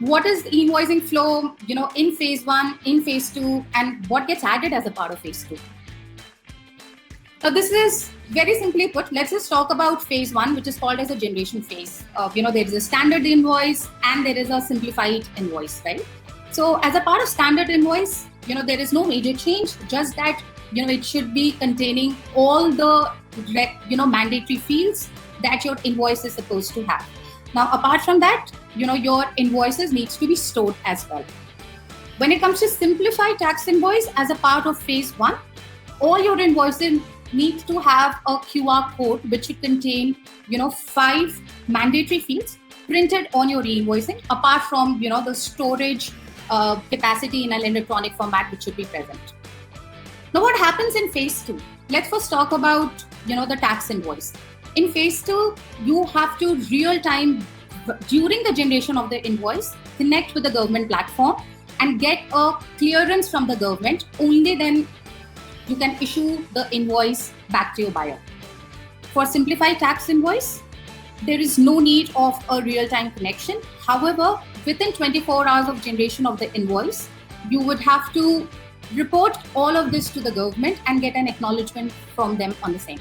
what is the invoicing flow, in phase 1, in phase 2, and what gets added as a part of phase 2. Now, this is very simply put. Let's just talk about phase 1, which is called as a generation phase. There is a standard invoice and there is a simplified invoice, right? So as a part of standard invoice, there is no major change, just that, it should be containing all the, mandatory fields that your invoice is supposed to have. Now, apart from that, your invoices needs to be stored as well. When it comes to simplified tax invoice as a part of phase 1, all your invoices need to have a QR code which should contain, 5 mandatory fields printed on your e-invoicing, apart from, the storage capacity in an electronic format which should be present. Now, what happens in phase 2? Let's first talk about, the tax invoice. In phase 2, you have to real-time, during the generation of the invoice, connect with the government platform and get a clearance from the government. Only then you can issue the invoice back to your buyer. For simplified tax invoice, there is no need of a real-time connection. However, within 24 hours of generation of the invoice, you would have to report all of this to the government and get an acknowledgement from them on the same.